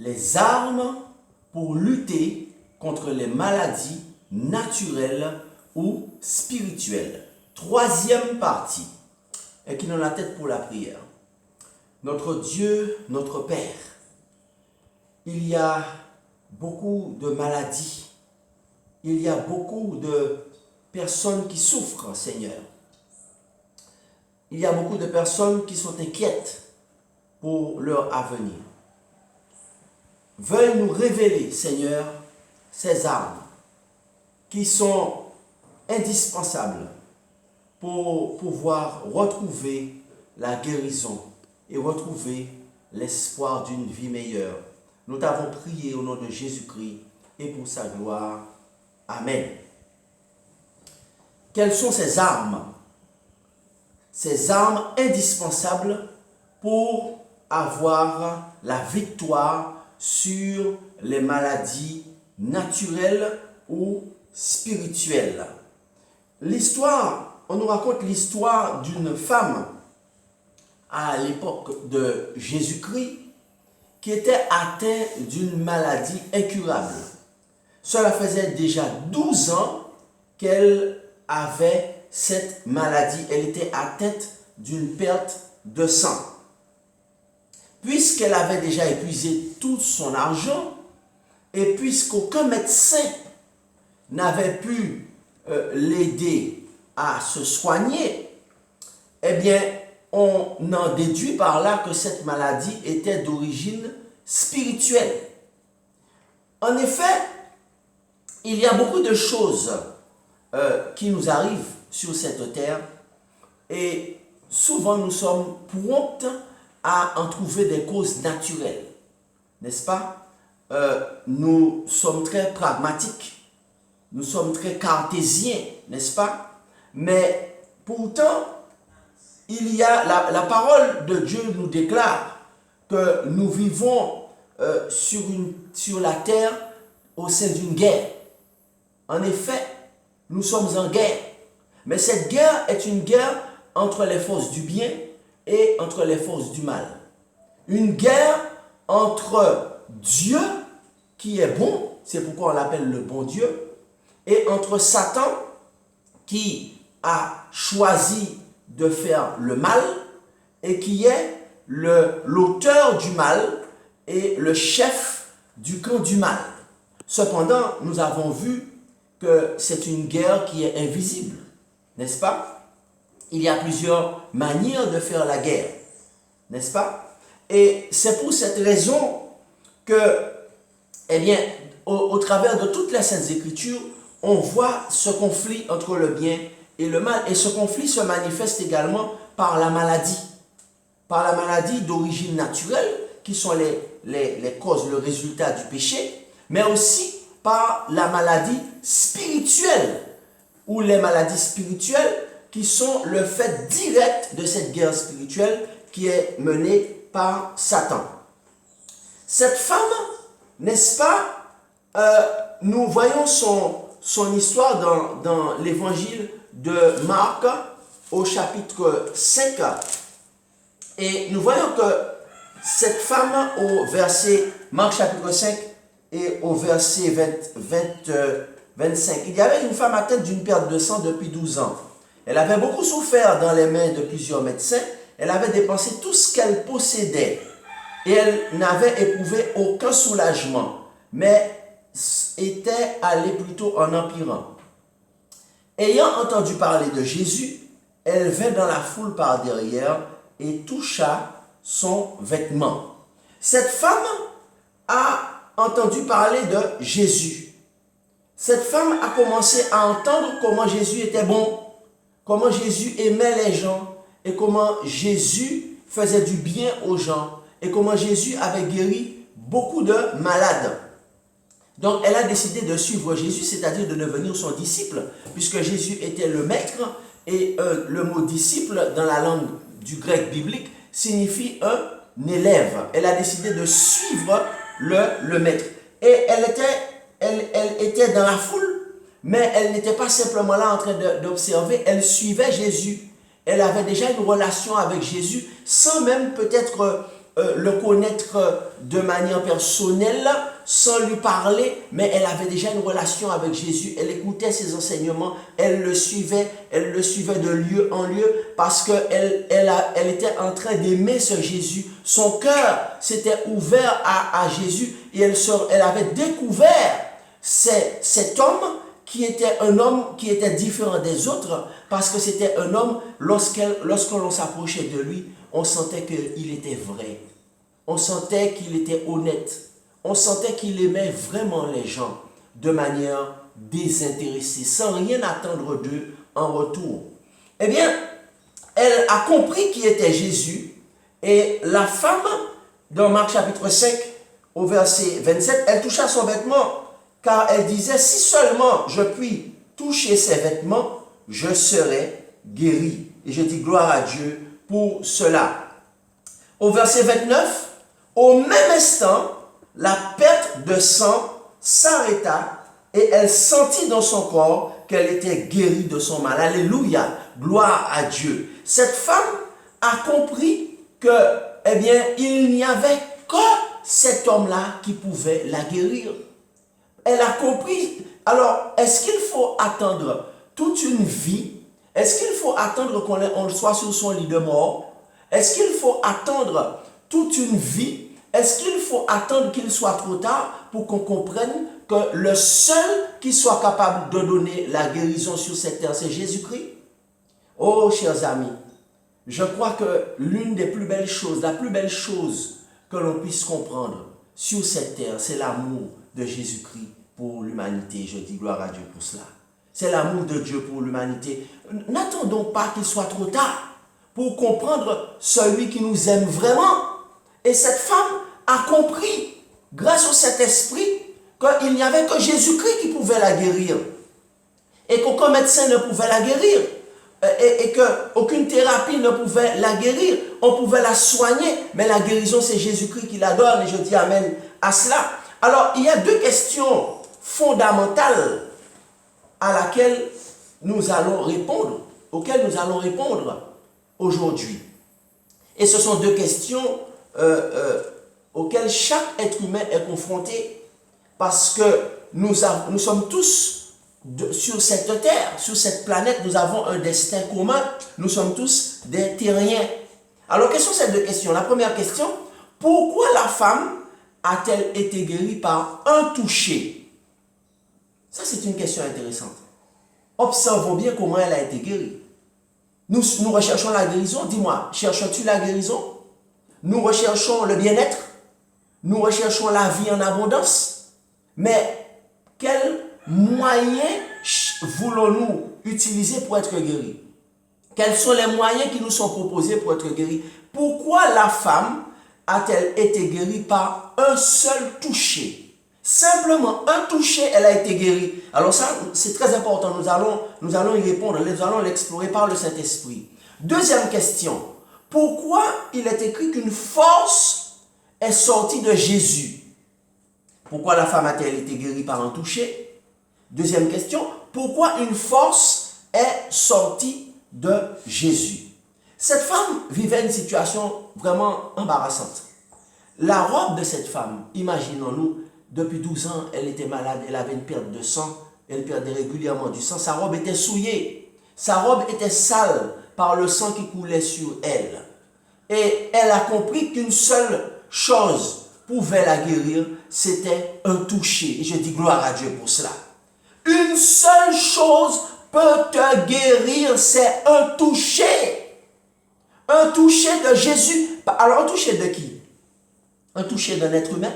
les armes pour lutter contre les maladies naturelles ou spirituelles. Troisième partie, et qui nous la tête pour la prière. Notre Dieu, notre Père, il y a beaucoup de maladies, il y a beaucoup de personnes qui souffrent, Seigneur. Il y a beaucoup de personnes qui sont inquiètes pour leur avenir. Veuille nous révéler, Seigneur, ces armes qui sont indispensables pour pouvoir retrouver la guérison et retrouver l'espoir d'une vie meilleure. Nous t'avons prié au nom de Jésus-Christ et pour sa gloire. Amen. Quelles sont ces armes? Ces armes indispensables pour avoir la victoire sur les maladies naturelles ou spirituelles. On nous raconte l'histoire d'une femme à l'époque de Jésus-Christ qui était atteinte d'une maladie incurable. Cela faisait déjà 12 ans qu'elle avait cette maladie. Elle était atteinte d'une perte de sang. Puisqu'elle avait déjà épuisé tout son argent et puisqu'aucun médecin n'avait pu l'aider à se soigner, eh bien, on en déduit par là que cette maladie était d'origine spirituelle. En effet, il y a beaucoup de choses qui nous arrivent sur cette terre et souvent nous sommes prompts à en trouver des causes naturelles, n'est-ce pas? Nous sommes très pragmatiques, nous sommes très cartésiens, n'est-ce pas? Mais pourtant, il y a la parole de Dieu nous déclare que nous vivons sur la terre au sein d'une guerre. En effet, nous sommes en guerre. Mais cette guerre est une guerre entre les forces du bien et entre les forces du mal. Une guerre entre Dieu, qui est bon, c'est pourquoi on l'appelle le bon Dieu, et entre Satan, qui a choisi de faire le mal et qui est l'auteur du mal et le chef du camp du mal. Cependant, nous avons vu que c'est une guerre qui est invisible, n'est-ce pas? Il y a plusieurs manières de faire la guerre, n'est-ce pas? Et c'est pour cette raison que, eh bien, au travers de toutes les Saintes Écritures, on voit ce conflit entre le bien et le mal. Et ce conflit se manifeste également par la maladie d'origine naturelle, qui sont les causes, le résultat du péché, mais aussi par la maladie spirituelle, ou les maladies spirituelles qui sont le fait direct de cette guerre spirituelle qui est menée par Satan. Cette femme, n'est-ce pas, nous voyons son histoire dans l'évangile de Marc au chapitre 5. Et nous voyons que cette femme au verset, Marc chapitre 5 et au verset 25, il y avait une femme atteinte d'une perte de sang depuis 12 ans. Elle avait beaucoup souffert dans les mains de plusieurs médecins. Elle avait dépensé tout ce qu'elle possédait et elle n'avait éprouvé aucun soulagement, mais était allée plutôt en empirant. Ayant entendu parler de Jésus, elle vint dans la foule par derrière et toucha son vêtement. Cette femme a entendu parler de Jésus. Cette femme a commencé à entendre comment Jésus était bon, comment Jésus aimait les gens et comment Jésus faisait du bien aux gens et comment Jésus avait guéri beaucoup de malades. Donc elle a décidé de suivre Jésus, c'est-à-dire de devenir son disciple, puisque Jésus était le maître et le mot disciple dans la langue du grec biblique signifie un élève. Elle a décidé de suivre le maître. Et elle était dans la foule, mais elle n'était pas simplement là en train d'observer, elle suivait Jésus. Elle avait déjà une relation avec Jésus sans même peut-être le connaître de manière personnelle, sans lui parler, mais elle avait déjà une relation avec Jésus. Elle écoutait ses enseignements, elle le suivait de lieu en lieu parce qu'elle était en train d'aimer ce Jésus. Son cœur s'était ouvert à Jésus et elle avait découvert cet homme qui était un homme qui était différent des autres parce que c'était un homme, lorsque l'on s'approchait de lui, on sentait qu'il était vrai. On sentait qu'il était honnête. On sentait qu'il aimait vraiment les gens de manière désintéressée, sans rien attendre d'eux en retour. Eh bien, elle a compris qui était Jésus et la femme, dans Marc chapitre 5, au verset 27, elle toucha son vêtement car elle disait, si seulement je puis toucher ses vêtements, je serai guérie. Et je dis gloire à Dieu pour cela. Au verset 29, au même instant, la perte de sang s'arrêta et elle sentit dans son corps qu'elle était guérie de son mal. Alléluia, gloire à Dieu. Cette femme a compris que, eh bien, il n'y avait que cet homme-là qui pouvait la guérir. Elle a compris. Alors, est-ce qu'il faut attendre toute une vie? Est-ce qu'il faut attendre qu'on soit sur son lit de mort? Est-ce qu'il faut attendre toute une vie? Est-ce qu'il faut attendre qu'il soit trop tard pour qu'on comprenne que le seul qui soit capable de donner la guérison sur cette terre, c'est Jésus-Christ? Oh, chers amis, je crois que l'une des plus belles choses, la plus belle chose que l'on puisse comprendre sur cette terre, c'est l'amour de Jésus-Christ pour l'humanité. Je dis gloire à Dieu pour cela. C'est l'amour de Dieu pour l'humanité. N'attendons pas qu'il soit trop tard pour comprendre celui qui nous aime vraiment. Et cette femme a compris, grâce au Saint-Esprit, qu'il n'y avait que Jésus-Christ qui pouvait la guérir. Et qu'aucun médecin ne pouvait la guérir. Et qu'aucune thérapie ne pouvait la guérir. On pouvait la soigner, mais la guérison, c'est Jésus-Christ qui la donne. Et je dis amen à cela. Alors, il y a deux questions fondamentales auxquelles nous allons répondre aujourd'hui. Et ce sont deux questions auxquelles chaque être humain est confronté parce que nous sommes tous sur cette terre, sur cette planète, nous avons un destin commun, nous sommes tous des terriens. Alors, quelles sont ces deux questions? La première question, pourquoi la femme a-t-elle été guérie par un toucher? Ça, c'est une question intéressante. Observons bien comment elle a été guérie. Nous recherchons la guérison. Dis-moi, cherches-tu la guérison? Nous recherchons le bien-être. Nous recherchons la vie en abondance. Mais quels moyens voulons-nous utiliser pour être guéris? Quels sont les moyens qui nous sont proposés pour être guéris? Pourquoi la femme a-t-elle été guérie par un seul toucher? Simplement un toucher, elle a été guérie. Alors ça, c'est très important. Nous allons y répondre. Nous allons l'explorer par le Saint-Esprit. Deuxième question. Pourquoi il est écrit qu'une force est sortie de Jésus? Pourquoi la femme a-t-elle été guérie par un toucher? Deuxième question. Pourquoi une force est sortie de Jésus? Cette femme vivait une situation vraiment embarrassante. La robe de cette femme, imaginons-nous, depuis 12 ans, elle était malade, elle avait une perte de sang, elle perdait régulièrement du sang, sa robe était souillée, sa robe était sale par le sang qui coulait sur elle. Et elle a compris qu'une seule chose pouvait la guérir, c'était un toucher. Et je dis gloire à Dieu pour cela. Une seule chose peut te guérir, c'est un toucher. Un toucher de Jésus. Alors un toucher de qui? Un toucher d'un être humain?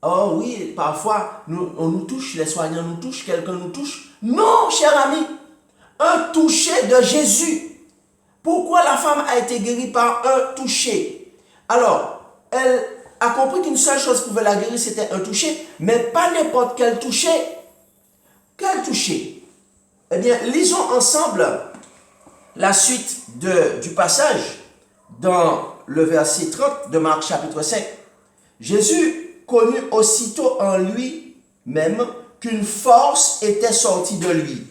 Oh oui, parfois, on nous touche, les soignants nous touchent, quelqu'un nous touche. Non, cher ami, un toucher de Jésus. Pourquoi la femme a été guérie par un toucher? Alors, elle a compris qu'une seule chose pouvait la guérir, c'était un toucher, mais pas n'importe quel toucher. Quel toucher? Eh bien, lisons ensemble la suite du passage dans le verset 30 de Marc chapitre 5. Jésus connut aussitôt en lui-même qu'une force était sortie de lui.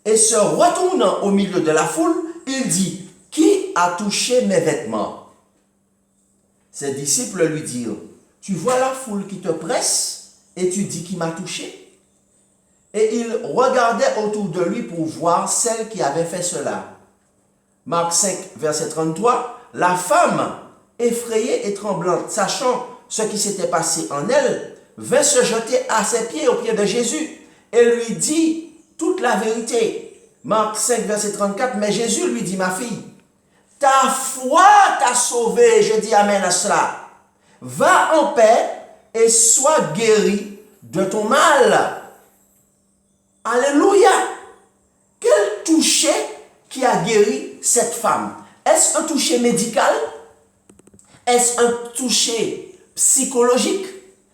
Et se retournant au milieu de la foule, il dit, « Qui a touché mes vêtements ?» Ses disciples lui dirent, tu vois la foule qui te presse et tu dis qui m'a touché? Et il regardait autour de lui pour voir celle qui avait fait cela. Marc 5, verset 33, la femme, effrayée et tremblante, sachant ce qui s'était passé en elle, vint se jeter à ses pieds, aux pieds de Jésus, et lui dit toute la vérité. Marc 5, verset 34, mais Jésus lui dit, ma fille, ta foi t'a sauvée, je dis amen à cela. Va en paix et sois guéri de ton mal. Alléluia. Quel toucher qui a guéri cette femme? Est-ce un toucher médical? Est-ce un toucher psychologique?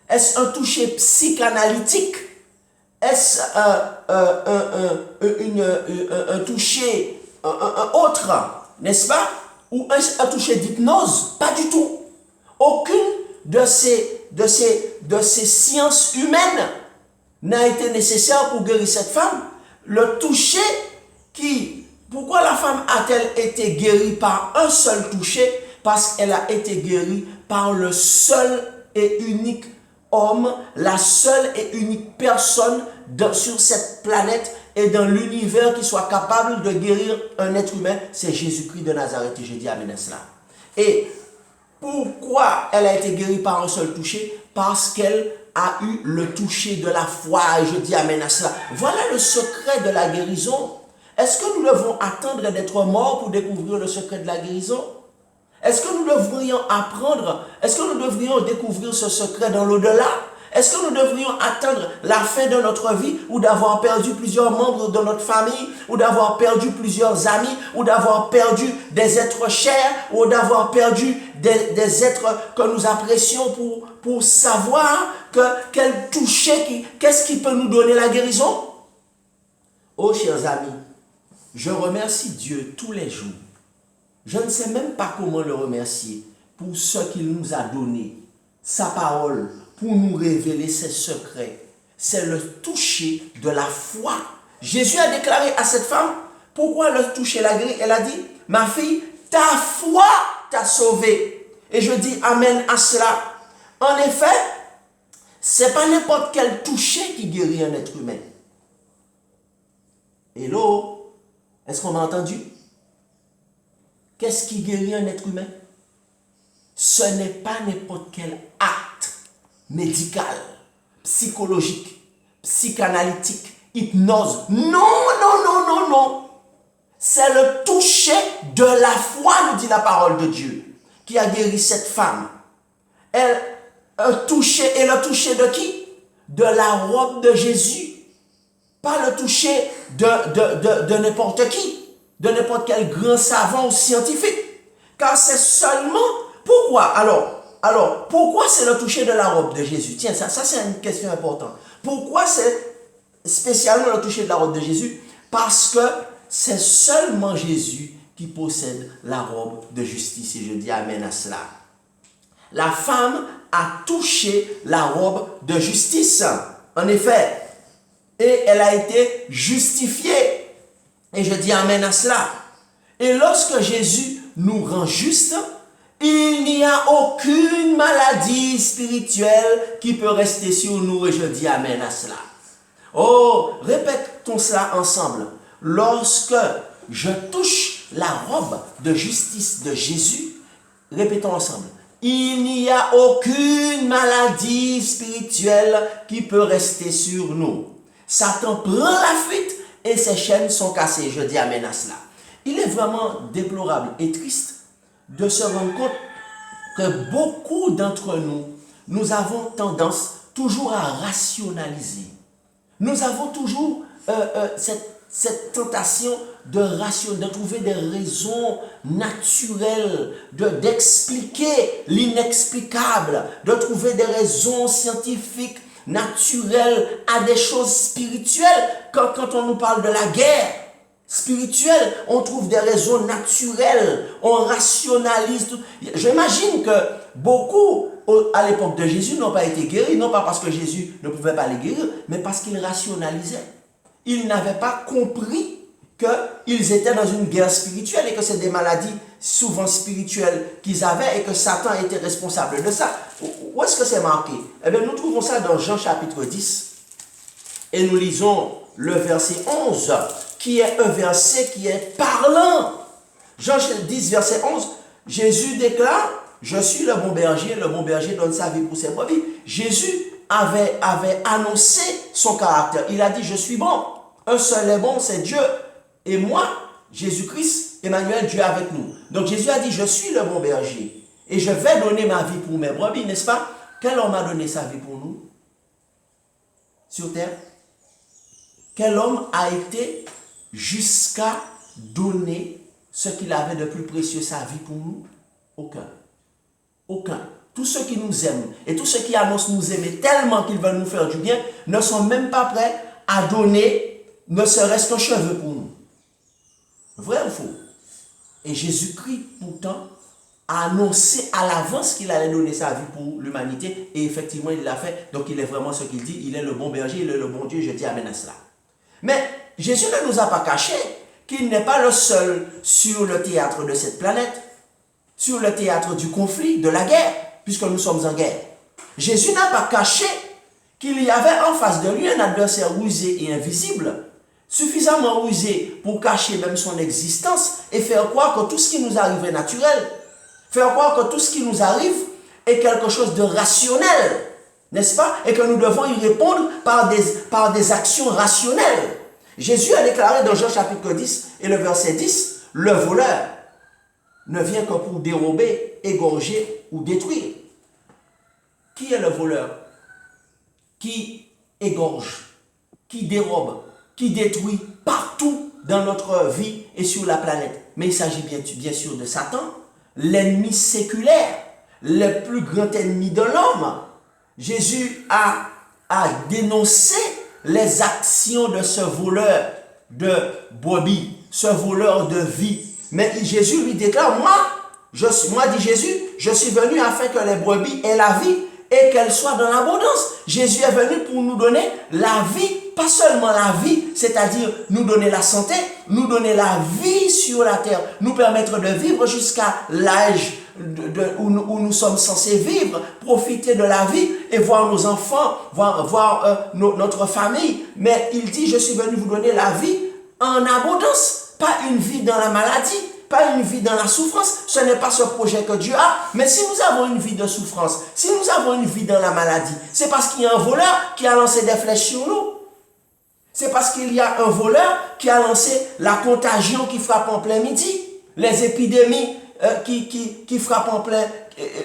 Est-ce un toucher psychanalytique? Est-ce un toucher autre, n'est-ce pas? Ou un toucher d'hypnose? Pas du tout. Aucune de ces sciences humaines n'a été nécessaire pour guérir cette femme. Le toucher pourquoi la femme a-t-elle été guérie par un seul toucher? Parce qu'elle a été guérie par le seul et unique homme, la seule et unique personne sur cette planète et dans l'univers qui soit capable de guérir un être humain, c'est Jésus-Christ de Nazareth. Et je dis amen à cela. Et pourquoi elle a été guérie par un seul toucher? Parce qu'elle a eu le toucher de la foi. Et je dis amen à cela. Voilà le secret de la guérison. Est-ce que nous devons attendre d'être morts pour découvrir le secret de la guérison? Est-ce que nous devrions apprendre? Est-ce que nous devrions découvrir ce secret dans l'au-delà? Est-ce que nous devrions attendre la fin de notre vie ou d'avoir perdu plusieurs membres de notre famille ou d'avoir perdu plusieurs amis ou d'avoir perdu des êtres chers ou d'avoir perdu des êtres que nous apprécions pour savoir quel toucher, qu'est-ce qui peut nous donner la guérison? Oh, chers amis, je remercie Dieu tous les jours. Je ne sais même pas comment le remercier pour ce qu'il nous a donné, sa parole, pour nous révéler ses secrets. C'est le toucher de la foi. Jésus a déclaré à cette femme, pourquoi le toucher l'a guérie? Elle a dit, ma fille, ta foi t'a sauvée. Et je dis amen à cela. En effet, ce n'est pas n'importe quel toucher qui guérit un être humain. Hello? Est-ce qu'on m'a entendu? Qu'est-ce qui guérit un être humain? Ce n'est pas n'importe quel acte médical, psychologique, psychanalytique, hypnose. Non, non, non, non, non. C'est le toucher de la foi, nous dit la parole de Dieu, qui a guéri cette femme. Elle a touché, et le toucher de qui? De la robe de Jésus. Pas le toucher de n'importe qui, de n'importe quel grand savant ou scientifique. Car c'est seulement... Pourquoi? Alors, pourquoi c'est le toucher de la robe de Jésus? Tiens, ça c'est une question importante. Pourquoi c'est spécialement le toucher de la robe de Jésus? Parce que c'est seulement Jésus qui possède la robe de justice. Et je dis amen à cela. La femme a touché la robe de justice. En effet, et elle a été justifiée. Et je dis amen à cela. Et lorsque Jésus nous rend justes, il n'y a aucune maladie spirituelle qui peut rester sur nous. Et je dis amen à cela. Oh, répétons cela ensemble. Lorsque je touche la robe de justice de Jésus, répétons ensemble. Il n'y a aucune maladie spirituelle qui peut rester sur nous. Satan prend la fuite et ses chaînes sont cassées. Je dis amen à cela. Il est vraiment déplorable et triste de se rendre compte que beaucoup d'entre nous, nous avons tendance toujours à rationaliser. Nous avons toujours cette tentation de trouver des raisons naturelles, d'expliquer l'inexplicable, de trouver des raisons scientifiques, naturelles à des choses spirituelles. Quand on nous parle de la guerre spirituelle, on trouve des raisons naturelles, on rationalise tout. J'imagine que beaucoup, à l'époque de Jésus, n'ont pas été guéris, non pas parce que Jésus ne pouvait pas les guérir, mais parce qu'ils rationalisaient. Ils n'avaient pas compris qu'ils étaient dans une guerre spirituelle et que c'est des maladies souvent spirituelle qu'ils avaient et que Satan était responsable de ça. Où est-ce que c'est marqué? Eh bien, nous trouvons ça dans Jean chapitre 10 et nous lisons le verset 11 qui est un verset qui est parlant. Jean 10 verset 11, Jésus déclare, je suis le bon berger donne sa vie pour ses brebis. Jésus avait annoncé son caractère. Il a dit, je suis bon. Un seul est bon, c'est Dieu. Et moi, Jésus-Christ, Emmanuel, Dieu avec nous. Donc Jésus a dit, je suis le bon berger. Et je vais donner ma vie pour mes brebis, n'est-ce pas? Quel homme a donné sa vie pour nous? Sur terre? Quel homme a été jusqu'à donner ce qu'il avait de plus précieux, sa vie pour nous? Aucun. Aucun. Tous ceux qui nous aiment et tous ceux qui annoncent nous aimer tellement qu'ils veulent nous faire du bien ne sont même pas prêts à donner ne serait-ce qu'un cheveu pour nous. Vrai ou faux? Et Jésus-Christ, pourtant, a annoncé à l'avance qu'il allait donner sa vie pour l'humanité et effectivement, il l'a fait. Donc, il est vraiment ce qu'il dit. Il est le bon berger, il est le bon Dieu. Je dis amen à cela. Mais Jésus ne nous a pas caché qu'il n'est pas le seul sur le théâtre de cette planète, sur le théâtre du conflit, de la guerre, puisque nous sommes en guerre. Jésus n'a pas caché qu'il y avait en face de lui un adversaire rusé et invisible, suffisamment rusé pour cacher même son existence et faire croire que tout ce qui nous arrive est naturel, faire croire que tout ce qui nous arrive est quelque chose de rationnel, n'est-ce pas? Et que nous devons y répondre par des actions rationnelles. Jésus a déclaré dans Jean chapitre 10 et le verset 10, le voleur ne vient que pour dérober, égorger ou détruire. Qui est le voleur? Qui égorge, qui dérobe, qui détruit partout dans notre vie et sur la planète. Mais il s'agit bien sûr de Satan, l'ennemi séculaire, le plus grand ennemi de l'homme. Jésus a dénoncé les actions de ce voleur de brebis, ce voleur de vie. Mais Jésus lui déclare, moi, dit Jésus, je suis venu afin que les brebis aient la vie et qu'elles soient dans l'abondance. Jésus est venu pour nous donner la vie, pas seulement la vie, c'est-à-dire nous donner la santé, nous donner la vie sur la terre, nous permettre de vivre jusqu'à l'âge où nous sommes censés vivre, profiter de la vie et voir nos enfants, voir notre famille. Mais il dit, je suis venu vous donner la vie en abondance, pas une vie dans la maladie, pas une vie dans la souffrance. Ce n'est pas ce projet que Dieu a. Mais si nous avons une vie de souffrance, si nous avons une vie dans la maladie, c'est parce qu'il y a un voleur qui a lancé des flèches sur nous. C'est parce qu'il y a un voleur qui a lancé la contagion qui frappe en plein midi, les épidémies qui frappent en plein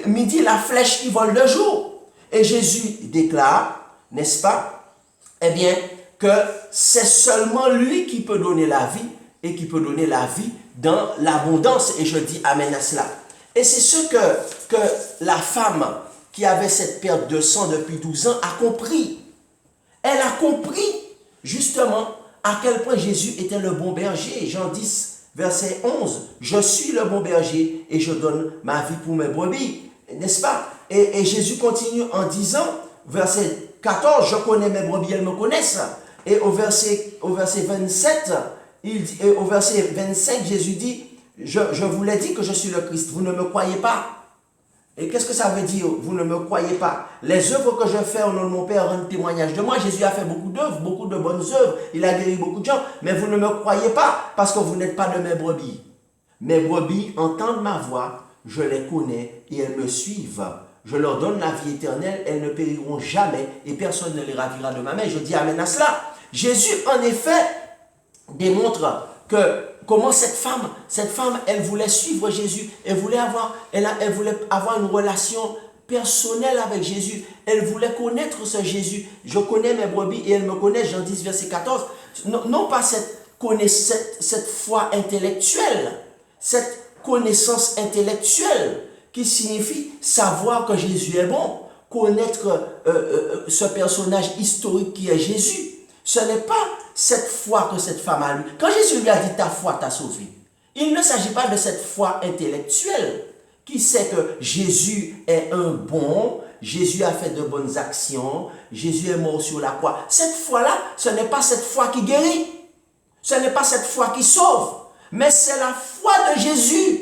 midi, la flèche qui vole de jour. Et Jésus déclare, n'est-ce pas, eh bien, que c'est seulement lui qui peut donner la vie et qui peut donner la vie dans l'abondance. Et je dis amen à cela. Et c'est ce que la femme qui avait cette perte de sang depuis 12 ans a compris. Elle a compris justement à quel point Jésus était le bon berger. Jean 10, verset 11. Je suis le bon berger et je donne ma vie pour mes brebis. N'est-ce pas? Et Jésus continue en disant, verset 14, je connais mes brebis, elles me connaissent. Et au verset 27, au verset 25, Jésus dit, je vous l'ai dit que je suis le Christ, vous ne me croyez pas. Et qu'est-ce que ça veut dire, vous ne me croyez pas? Les œuvres que je fais au nom de mon Père rendent témoignage de moi. Jésus a fait beaucoup d'œuvres, beaucoup de bonnes œuvres. Il a guéri beaucoup de gens. Mais vous ne me croyez pas parce que vous n'êtes pas de mes brebis. Mes brebis entendent ma voix, je les connais et elles me suivent. Je leur donne la vie éternelle, elles ne périront jamais et personne ne les ravira de ma main. Je dis amen à cela. Jésus, en effet, démontre que comment cette femme, elle voulait suivre Jésus, elle voulait avoir une relation personnelle avec Jésus, elle voulait connaître ce Jésus. Je connais mes brebis et elles me connaissent, Jean 10, verset 14. Non pas cette foi intellectuelle, cette connaissance intellectuelle qui signifie savoir que Jésus est bon, connaître ce personnage historique qui est Jésus. Ce n'est pas cette foi que cette femme a eue. Quand Jésus lui a dit ta foi t'a sauvé, il ne s'agit pas de cette foi intellectuelle qui sait que Jésus est un bon, Jésus a fait de bonnes actions, Jésus est mort sur la croix. Cette foi-là, ce n'est pas cette foi qui guérit, ce n'est pas cette foi qui sauve, mais c'est la foi de Jésus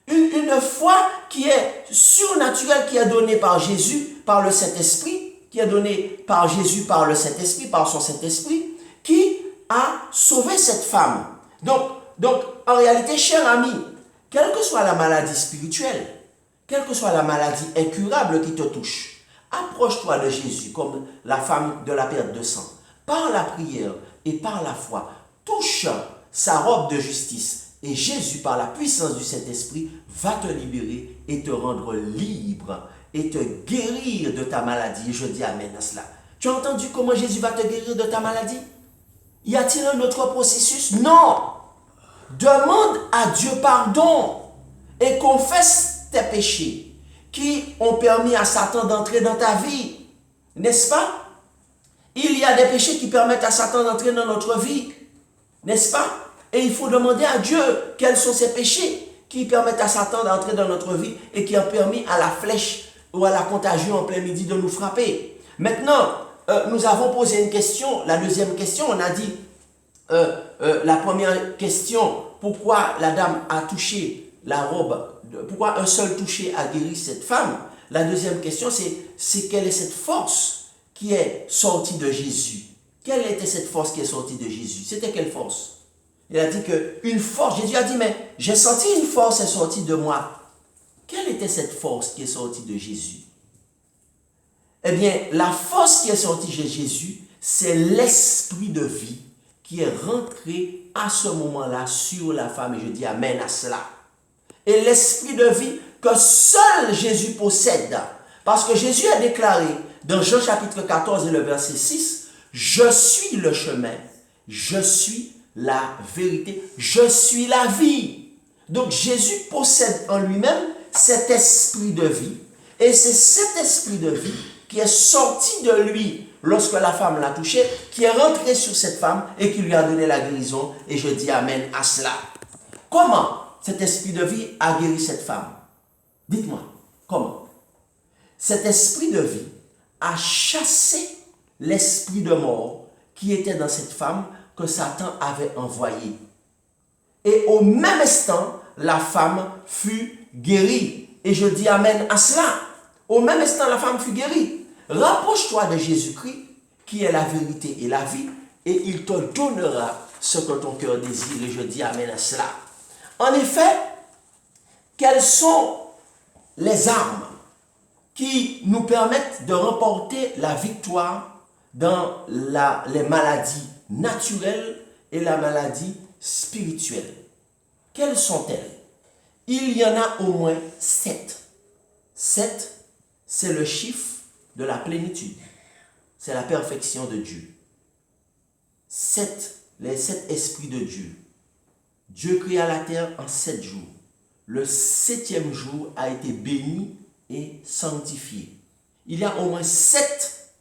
Une foi qui est surnaturelle, qui est donnée par Jésus, par le Saint-Esprit, qui est donnée par Jésus, par le Saint-Esprit, par son Saint-Esprit, qui a sauvé cette femme. Donc, en réalité, cher ami, quelle que soit la maladie spirituelle, quelle que soit la maladie incurable qui te touche, approche-toi de Jésus comme la femme de la perte de sang. Par la prière et par la foi, touche sa robe de justice. Et Jésus, par la puissance du Saint-Esprit, va te libérer et te rendre libre et te guérir de ta maladie. Et je dis amen à cela. Tu as entendu comment Jésus va te guérir de ta maladie? Y a-t-il un autre processus? Non! Demande à Dieu pardon et confesse tes péchés qui ont permis à Satan d'entrer dans ta vie. N'est-ce pas? Il y a des péchés qui permettent à Satan d'entrer dans notre vie. N'est-ce pas? Et il faut demander à Dieu quels sont ces péchés qui permettent à Satan d'entrer dans notre vie et qui ont permis à la flèche ou à la contagion en plein midi de nous frapper. Maintenant, nous avons posé une question, la deuxième question, on a dit, la première question, pourquoi la dame a touché la robe, pourquoi un seul toucher a guéri cette femme? La deuxième question, c'est quelle est cette force qui est sortie de Jésus? Quelle était cette force qui est sortie de Jésus? C'était quelle force? Il a dit qu'une force, Jésus a dit, mais j'ai senti une force est sortie de moi. Quelle était cette force qui est sortie de Jésus? Eh bien, la force qui est sortie de Jésus, c'est l'esprit de vie qui est rentré à ce moment-là sur la femme. Et je dis amen à cela. Et l'esprit de vie que seul Jésus possède. Parce que Jésus a déclaré dans Jean chapitre 14 et le verset 6, « Je suis le chemin, je suis la vérité, je suis la vie. » Donc Jésus possède en lui-même cet esprit de vie. Et c'est cet esprit de vie qui est sorti de lui lorsque la femme l'a touché, qui est rentré sur cette femme et qui lui a donné la guérison. Et je dis amen à cela. Comment cet esprit de vie a guéri cette femme? Dites-moi, comment? Cet esprit de vie a chassé l'esprit de mort qui était dans cette femme que Satan avait envoyé. Et au même instant, la femme fut guérie. Et je dis amen à cela. Au même instant, la femme fut guérie. Rapproche-toi de Jésus-Christ, qui est la vérité et la vie, et il te donnera ce que ton cœur désire. Et je dis amen à cela. En effet, quelles sont les armes qui nous permettent de remporter la victoire dans les maladies naturelles et la maladie spirituelle? Quelles sont-elles? Il y en a au moins 7. 7, c'est le chiffre de la plénitude. C'est la perfection de Dieu. 7, les 7 esprits de Dieu. Dieu créa la terre en 7 jours. Le 7e jour a été béni et sanctifié. Il y a au moins 7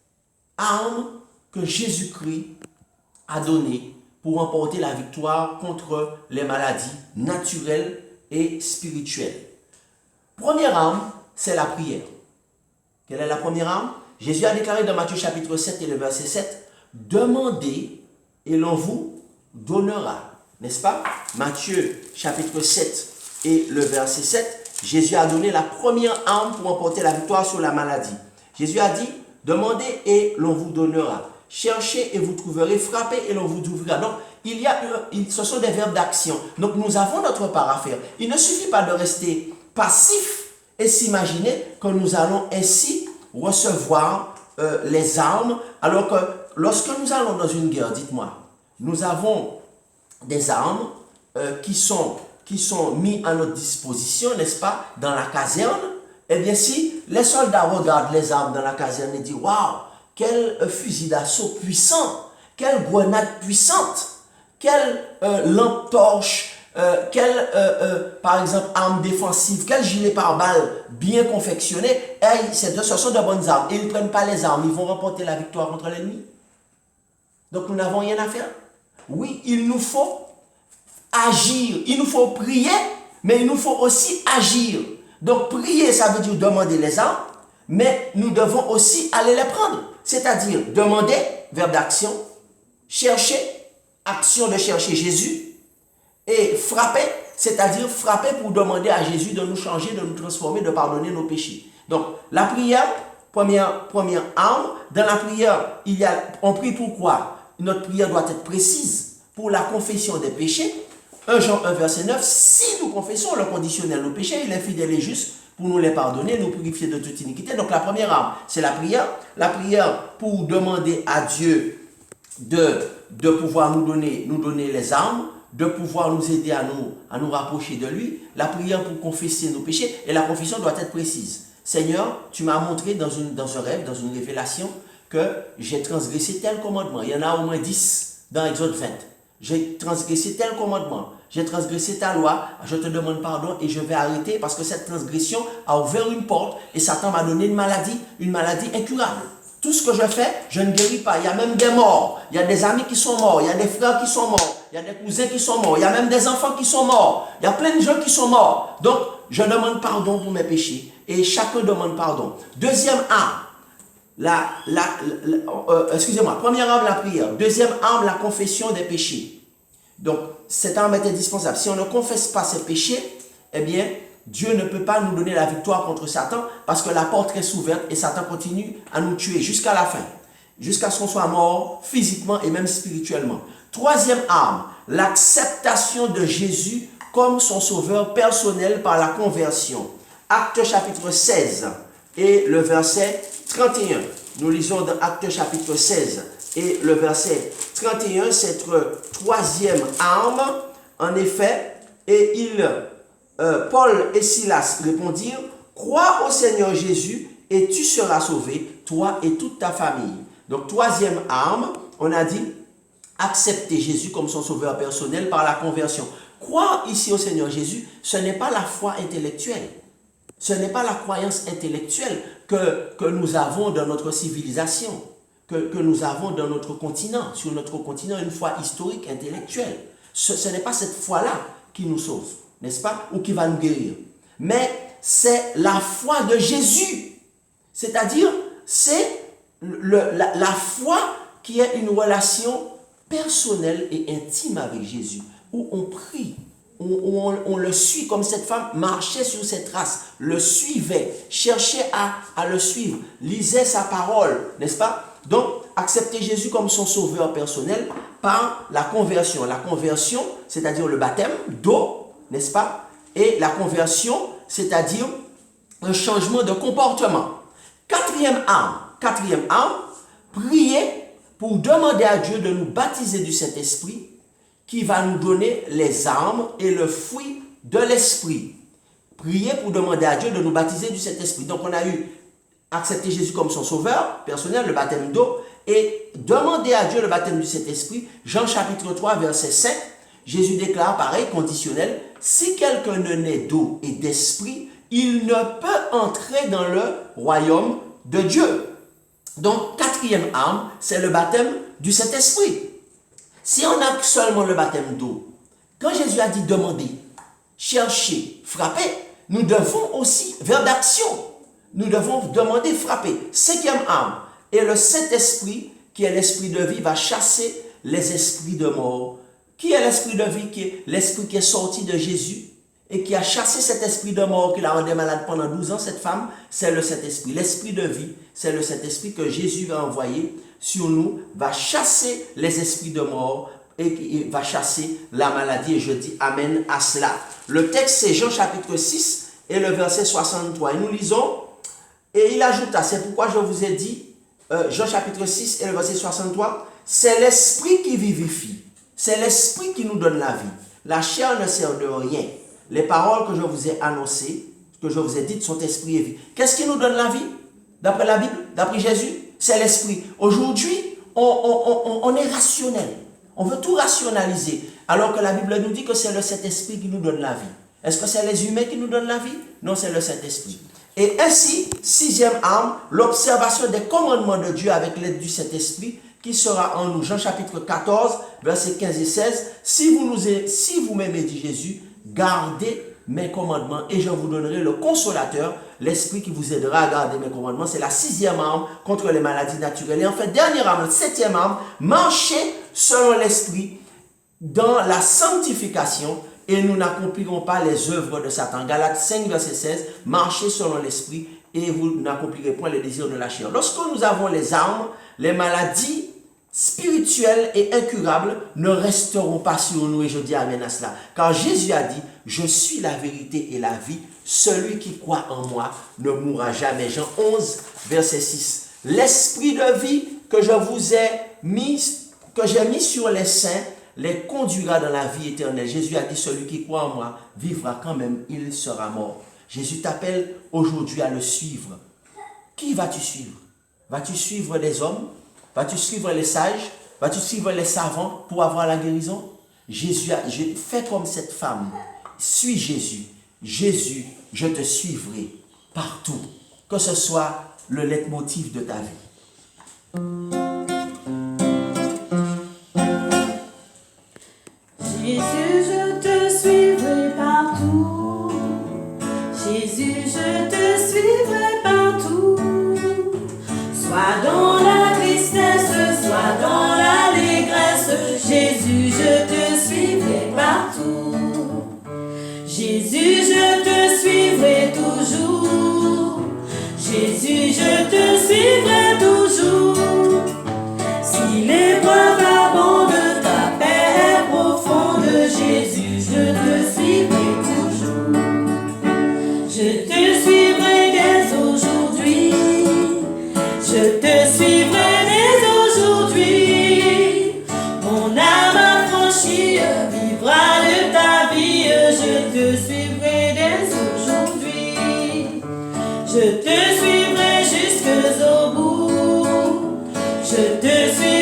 armes que Jésus-Christ a données pour remporter la victoire contre les maladies naturelles et spirituelles. Première arme, c'est la prière. Quelle est la première arme? Jésus a déclaré dans Matthieu chapitre 7 et le verset 7, « Demandez et l'on vous donnera. » N'est-ce pas? Matthieu chapitre 7 et le verset 7, Jésus a donné la première arme pour remporter la victoire sur la maladie. Jésus a dit, « Demandez et l'on vous donnera. Cherchez et vous trouverez. Frappez et l'on vous ouvrira. » Donc, ce sont des verbes d'action. Donc, nous avons notre part à faire. Il ne suffit pas de rester passif et s'imaginer que nous allons ainsi recevoir les armes, alors que lorsque nous allons dans une guerre, dites-moi, nous avons des armes qui sont mises à notre disposition, n'est-ce pas, dans la caserne. Eh bien, si les soldats regardent les armes dans la caserne et disent, waouh, quel fusil d'assaut puissant, quelle grenade puissante, quelle lampe torche, par exemple, arme défensive, quel gilet pare-balles bien confectionné, ce sont de bonnes armes. Et ils ne prennent pas les armes, ils vont remporter la victoire contre l'ennemi. Donc nous n'avons rien à faire. Oui, il nous faut agir, il nous faut prier, mais il nous faut aussi agir. Donc prier, ça veut dire demander les armes, mais nous devons aussi aller les prendre. C'est-à-dire demander, verbe d'action, chercher, action de chercher Jésus, et frapper, c'est-à-dire frapper pour demander à Jésus de nous changer, de nous transformer, de pardonner nos péchés. Donc, la prière, première arme. Dans la prière, on prie pourquoi? Notre prière doit être précise pour la confession des péchés. 1 Jean 1, verset 9, si nous confessons le conditionnel nos péchés, il est fidèle et juste pour nous les pardonner, nous purifier de toute iniquité. Donc la première arme, c'est la prière. La prière pour demander à Dieu de pouvoir nous donner les armes, de pouvoir nous aider à nous rapprocher de lui. La prière pour confesser nos péchés, et la confession doit être précise. Seigneur, tu m'as montré dans un rêve, dans une révélation, que j'ai transgressé tel commandement. Il y en a au moins 10 dans Exode 20. J'ai transgressé tel commandement. J'ai transgressé ta loi. Je te demande pardon et je vais arrêter parce que cette transgression a ouvert une porte et Satan m'a donné une maladie incurable. Tout ce que je fais, je ne guéris pas. Il y a même des morts. Il y a des amis qui sont morts. Il y a des frères qui sont morts. Il y a des cousins qui sont morts. Il y a même des enfants qui sont morts. Il y a plein de gens qui sont morts. Donc, je demande pardon pour mes péchés. Et chacun demande pardon. Deuxième arme. Première arme, la prière. Deuxième arme, la confession des péchés. Donc, cette arme est indispensable. Si on ne confesse pas ses péchés, eh bien, Dieu ne peut pas nous donner la victoire contre Satan parce que la porte reste ouverte et Satan continue à nous tuer jusqu'à la fin, jusqu'à ce qu'on soit mort physiquement et même spirituellement. Troisième arme, l'acceptation de Jésus comme son sauveur personnel par la conversion. Actes chapitre 16 et le verset 31. Nous lisons dans Actes chapitre 16 et le verset 31, cette troisième arme, en effet, et Paul et Silas répondirent, crois au Seigneur Jésus et tu seras sauvé, toi et toute ta famille. Donc, troisième arme, on a dit, accepter Jésus comme son sauveur personnel par la conversion. Croire ici au Seigneur Jésus, ce n'est pas la foi intellectuelle. Ce n'est pas la croyance intellectuelle que nous avons dans notre civilisation, que nous avons dans notre continent, sur notre continent, une foi historique, intellectuelle. Ce n'est pas cette foi-là qui nous sauve, n'est-ce pas, ou qui va nous guérir. Mais c'est la foi de Jésus. C'est-à-dire, c'est la foi qui est une relation personnelle et intime avec Jésus, où on prie, où on le suit, comme cette femme marchait sur ses traces, le suivait, cherchait à le suivre, lisait sa parole, n'est-ce pas? Donc, accepter Jésus comme son sauveur personnel par la conversion. La conversion, c'est-à-dire le baptême d'eau, n'est-ce pas? Et la conversion, c'est-à-dire un changement de comportement. Quatrième arme, prier pour demander à Dieu de nous baptiser du Saint-Esprit qui va nous donner les armes et le fruit de l'Esprit. Prier pour demander à Dieu de nous baptiser du Saint-Esprit. Donc on a eu accepter Jésus comme son sauveur personnel, le baptême d'eau, et demander à Dieu le baptême du Saint-Esprit. Jean chapitre 3, verset 5, Jésus déclare pareil, conditionnel, si quelqu'un ne naît d'eau et d'esprit, il ne peut entrer dans le royaume de Dieu. Donc, quatrième arme, c'est le baptême du Saint-Esprit. Si on a seulement le baptême d'eau, quand Jésus a dit demander, chercher, frapper, nous devons aussi, verbe d'action, nous devons demander, frapper. Cinquième arme, et le Saint-Esprit, qui est l'esprit de vie, va chasser les esprits de mort. Qui est l'esprit de vie? Qui est l'esprit qui est sorti de Jésus et qui a chassé cet esprit de mort qui l'a rendu malade pendant 12 ans, cette femme, c'est le Saint-Esprit. L'esprit de vie, c'est le Saint-Esprit que Jésus va envoyer sur nous, va chasser les esprits de mort et va chasser la maladie. Et je dis amen à cela. Le texte, c'est Jean chapitre 6 et le verset 63. Et nous lisons, et il ajouta, c'est pourquoi je vous ai dit, Jean chapitre 6 et le verset 63, c'est l'esprit qui vivifie. C'est l'esprit qui nous donne la vie. La chair ne sert de rien. Les paroles que je vous ai annoncées, que je vous ai dites, sont esprit et vie. Qu'est-ce qui nous donne la vie? D'après la Bible, d'après Jésus, c'est l'esprit. Aujourd'hui, on est rationnel. On veut tout rationaliser. Alors que la Bible nous dit que c'est le Saint-Esprit qui nous donne la vie. Est-ce que c'est les humains qui nous donnent la vie? Non, c'est le Saint-Esprit. Et ainsi, sixième arme, l'observation des commandements de Dieu avec l'aide du Saint-Esprit qui sera en nous. Jean chapitre 14, versets 15 et 16. Si vous m'aimez, dit Jésus, gardez mes commandements et je vous donnerai le consolateur, l'esprit qui vous aidera à garder mes commandements. C'est la sixième arme contre les maladies naturelles. Et en fait, dernière arme, septième arme, marcher selon l'esprit dans la sanctification et nous n'accomplirons pas les œuvres de Satan. Galates 5, verset 16, marchez selon l'esprit et vous n'accomplirez point les désirs de la chair. Lorsque nous avons les armes, les maladies spirituelles et incurables ne resteront pas sur nous, et je dis amen à cela. Car Jésus a dit, je suis la vérité et la vie, celui qui croit en moi ne mourra jamais. Jean 11, verset 6. L'esprit de vie que je vous ai mis, que j'ai mis sur les saints, les conduira dans la vie éternelle. Jésus a dit, celui qui croit en moi vivra quand même, il sera mort. Jésus t'appelle aujourd'hui à le suivre. Qui vas-tu suivre? Vas-tu suivre des hommes? Vas-tu suivre les sages? Vas-tu suivre les savants pour avoir la guérison? Jésus a fait comme cette femme. Suis Jésus. Jésus, je te suivrai partout. Que ce soit le leitmotiv de ta vie. Jésus, je te suivrai partout. Jésus, je te suivrai partout. Soit dans la tristesse, soit dans l'allégresse. Jésus, je te suivrai partout. Jésus, je te suivrai toujours. Jésus, je te suivrai toujours. Si l'épreuve abonde, ta paix est profonde. Jésus, je te suivrai toujours. Je te suivrai dès aujourd'hui. Je te suivrai dès aujourd'hui. Mon âme affranchie vivra de ta vie. Je te suivrai dès aujourd'hui. Je te suivrai jusqu'au bout. Je te suivrai.